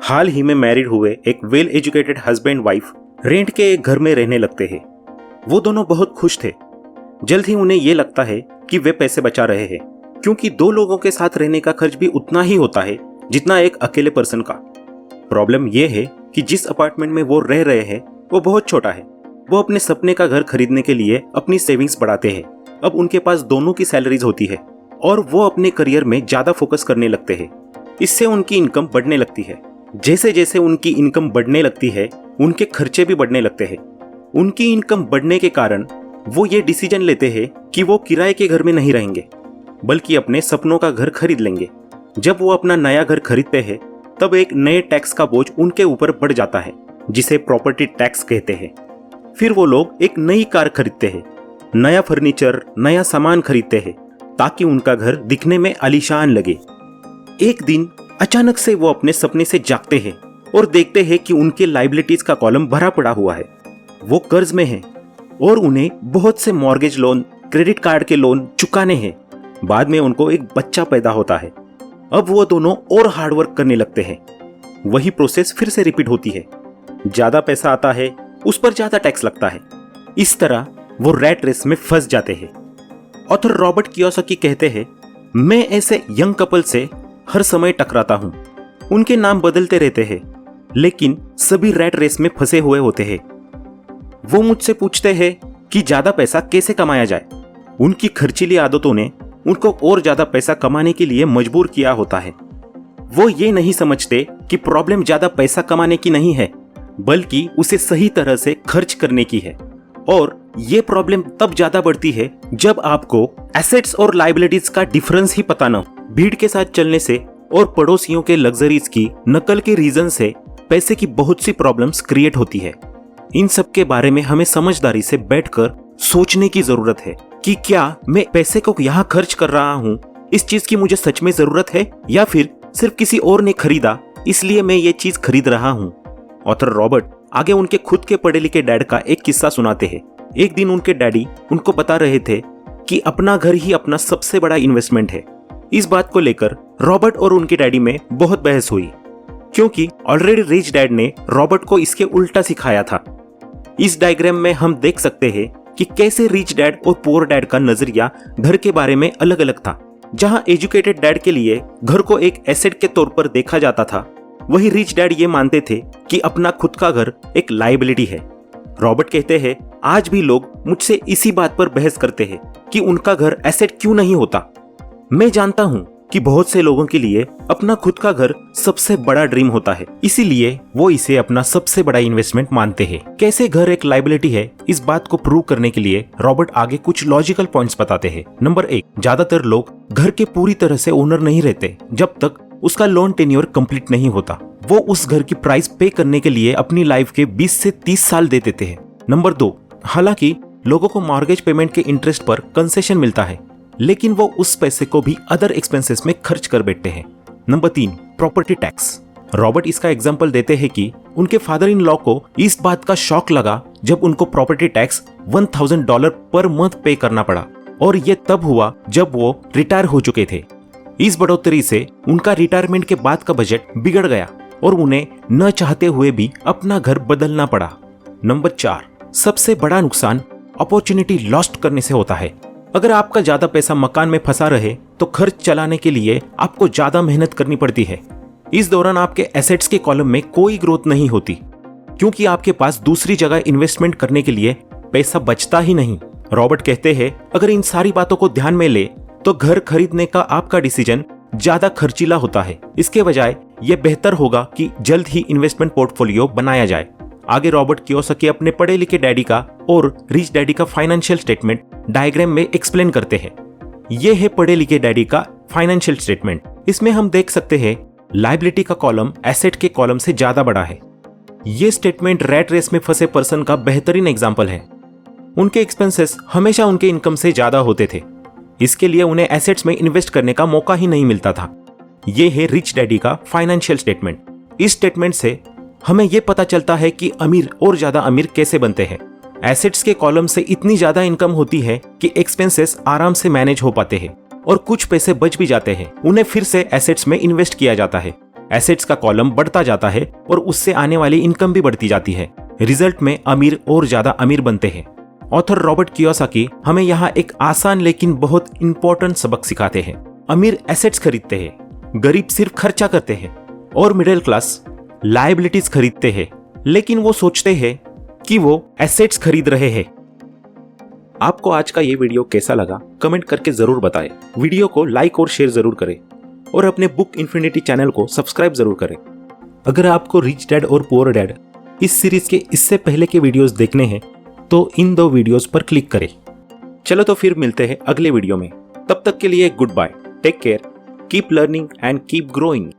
हाल ही में मैरिड हुए एक well educated husband wife rent के एक घर में रहने लगते हैं। वो दोनों बहुत खुश थे। जल्द ही उन्हें ये लगता है कि वे पैसे बचा रहे हैं, क्योंकि दो लोगों के साथ रहने का खर्च भी उतना ही होता है जितना एक अकेले पर्सन का। प्रॉब्लम यह है कि जिस अपार्टमेंट में वो रह रहे हैं वो बहुत छोटा है। वो अपने सपने का घर खरीदने के लिए अपनी सेविंग्स बढ़ाते हैं। अब उनके पास दोनों की सैलरीज होती है और वो अपने करियर में ज्यादा फोकस करने लगते हैं। इससे उनकी इनकम बढ़ने लगती है। जैसे जैसे उनकी इनकम बढ़ने लगती है, उनके खर्चे भी बढ़ने लगते हैं। उनकी इनकम बढ़ने के कारण वो ये डिसीजन लेते हैं कि वो किराए के घर में नहीं रहेंगे, बल्कि अपने सपनों का घर खरीद लेंगे। जब वो अपना नया घर खरीदते हैं, तब एक नए टैक्स का बोझ उनके ऊपर बढ़ जाता है, जिसे प्रॉपर्टी टैक्स कहते हैं। फिर वो लोग एक नई कार खरीदते हैं, नया फर्नीचर, नया सामान खरीदते हैं, ताकि उनका घर दिखने में आलीशान लगे। एक दिन अचानक से वो अपने सपने से जागते हैं और देखते हैं कि उनके लायबिलिटीज का कॉलम भरा पड़ा हुआ है। वो कर्ज में हैं और उन्हें बहुत से मॉर्गेज लोन, क्रेडिट कार्ड के लोन चुकाने हैं। बाद में उनको एक बच्चा पैदा होता है। अब वो दोनों और हार्डवर्क करने लगते हैं। वही प्रोसेस फिर से रिपीट होती है। ज्यादा पैसा आता है, उस पर ज्यादा टैक्स लगता है। इस तरह वो रैट रेस में फंस जाते हैं। ऑथर रॉबर्ट कियोसाकी कहते हैं, मैं ऐसे यंग कपल से हर समय टकराता हूं। उनके नाम बदलते रहते हैं, लेकिन सभी रैट रेस में फंसे हुए होते हैं। वो मुझसे पूछते हैं कि ज्यादा पैसा कैसे कमाया जाए। उनकी खर्चीली आदतों ने उनको और ज्यादा पैसा कमाने के लिए मजबूर किया होता है। वो ये नहीं समझते कि प्रॉब्लम ज्यादा पैसा कमाने की नहीं है, बल्कि उसे सही तरह से खर्च करने की है। और ये प्रॉब्लम तब ज्यादा बढ़ती है जब आपको एसेट्स और लायबिलिटीज का डिफरेंस ही पता न हो। भीड़ के साथ चलने से और पड़ोसियों के लग्जरीज की नकल के रीजन से पैसे की बहुत सी प्रॉब्लम्स क्रिएट होती है। इन सब के बारे में हमें समझदारी से बैठकर सोचने की जरूरत है कि क्या मैं पैसे को यहाँ खर्च कर रहा हूँ, इस चीज की मुझे सच में जरूरत है, या फिर सिर्फ किसी और ने खरीदा इसलिए मैं ये चीज खरीद रहा हूँ। ऑथर रॉबर्ट आगे उनके खुद के पढ़े लिखे डैड का एक किस्सा सुनाते हैं। एक दिन उनके डैडी उनको बता रहे थे कि अपना घर ही अपना सबसे बड़ा इन्वेस्टमेंट है। इस बात को लेकर रॉबर्ट और उनके डैडी में बहुत बहस हुई, क्योंकि ऑलरेडी रिच डैड ने रॉबर्ट को इसके उल्टा सिखाया था। इस डायग्राम में हम देख सकते हैं कि कैसे रिच डैड और पुअर डैड का नजरिया घर के बारे में अलग अलग था। जहां एजुकेटेड डैड के लिए घर को एक एसेट के तौर पर देखा जाता था, वही रिच डैड ये मानते थे कि अपना खुद का घर एक लायबिलिटी है। रॉबर्ट कहते हैं, आज भी लोग मुझसे इसी बात पर बहस करते हैं कि उनका घर एसेट क्यों नहीं होता। मैं जानता हूं कि बहुत से लोगों के लिए अपना खुद का घर सबसे बड़ा ड्रीम होता है, इसीलिए वो इसे अपना सबसे बड़ा इन्वेस्टमेंट मानते हैं। कैसे घर एक लायबिलिटी है, इस बात को प्रूव करने के लिए रॉबर्ट आगे कुछ लॉजिकल पॉइंट्स बताते हैं। नंबर 1, ज्यादातर लोग घर के पूरी तरह से ओनर नहीं रहते जब तक उसका लोन टेन्योर कंप्लीट नहीं होता। वो उस घर की प्राइस पे करने के लिए अपनी लाइफ के 20 से 30 साल दे देते हैं। नंबर 2, हालांकि लोगों को मॉर्गेज पेमेंट के इंटरेस्ट पर कंसेशन मिलता है, लेकिन वो उस पैसे को भी अदर एक्सपेंसेस में खर्च कर बैठते हैं। Number 3, property tax. रॉबर्ट इसका एग्जांपल देते हैं कि उनके फादर इन लॉ को इस बात का शॉक लगा जब उनको प्रॉपर्टी टैक्स $1000 पर मंथ पे करना पड़ा, और ये तब हुआ जब वो रिटायर हो चुके थे। इस बढ़ोतरी से उनका रिटायरमेंट के बाद का बजट बिगड़ गया और उन्हें न चाहते हुए भी अपना घर बदलना पड़ा। नंबर 4, सबसे बड़ा नुकसान अपॉर्चुनिटी लॉस्ट करने से होता है। अगर आपका ज्यादा पैसा मकान में फंसा रहे तो खर्च चलाने के लिए आपको ज्यादा मेहनत करनी पड़ती है। इस दौरान आपके एसेट्स के कॉलम में कोई ग्रोथ नहीं होती, क्योंकि आपके पास दूसरी जगह इन्वेस्टमेंट करने के लिए पैसा बचता ही नहीं। रॉबर्ट कहते हैं, अगर इन सारी बातों को ध्यान में ले तो घर खरीदने का आपका डिसीजन ज्यादा खर्चीला होता है। इसके बजाय यह बेहतर होगा कि जल्द ही इन्वेस्टमेंट पोर्टफोलियो बनाया जाए। आगे रॉबर्ट कियोसाकी अपने पढ़े लिखे डैडी का और रिच डैडी का फाइनेंशियल स्टेटमेंट डायग्राम में एक्सप्लेन करते हैं। यह है पढ़े लिखे डैडी का फाइनेंशियल स्टेटमेंट। इसमें हम देख सकते हैं लायबिलिटी का कॉलम एसेट के कॉलम से ज्यादा बड़ा है। यह स्टेटमेंट रैट रेस में फंसे पर्सन का बेहतरीन एग्जाम्पल है। उनके एक्सपेंसेस हमेशा उनके इनकम से ज्यादा होते थे, इसके लिए उन्हें एसेट्स में इन्वेस्ट करने का मौका ही नहीं मिलता था। यह है रिच डैडी का फाइनेंशियल स्टेटमेंट। इस स्टेटमेंट से हमें यह पता चलता है कि अमीर और ज्यादा अमीर कैसे बनते हैं। एसेट्स के कॉलम से इतनी ज्यादा इनकम होती है कि एक्सपेंसेस आराम से मैनेज हो पाते हैं और कुछ पैसे बच भी जाते हैं, उन्हें फिर से एसेट्स में इन्वेस्ट किया जाता है। एसेट्स का कॉलम बढ़ता जाता है और उससे आने वाली इनकम भी बढ़ती जाती है। रिजल्ट में अमीर और ज्यादा अमीर बनते हैं। ऑथर रॉबर्ट कियोसाकी हमें यहाँ एक आसान लेकिन बहुत इंपॉर्टेंट सबक सिखाते हैं। अमीर एसेट्स खरीदते हैं, गरीब सिर्फ खर्चा करते हैं और मिडिल क्लास लायबिलिटीज खरीदते हैं, लेकिन वो सोचते हैं कि वो एसेट्स खरीद रहे हैं। आपको आज का ये वीडियो कैसा लगा कमेंट करके जरूर बताएं। वीडियो को लाइक और शेयर जरूर करें और अपने बुक इन्फिनिटी चैनल को सब्सक्राइब जरूर करें। अगर आपको रिच डैड और पुअर डैड इस सीरीज के इससे पहले के वीडियोस देखने हैं तो इन 2 वीडियोस पर क्लिक करें। चलो तो फिर मिलते हैं अगले वीडियो में। तब तक के लिए good bye, take care, keep learning and keep growing.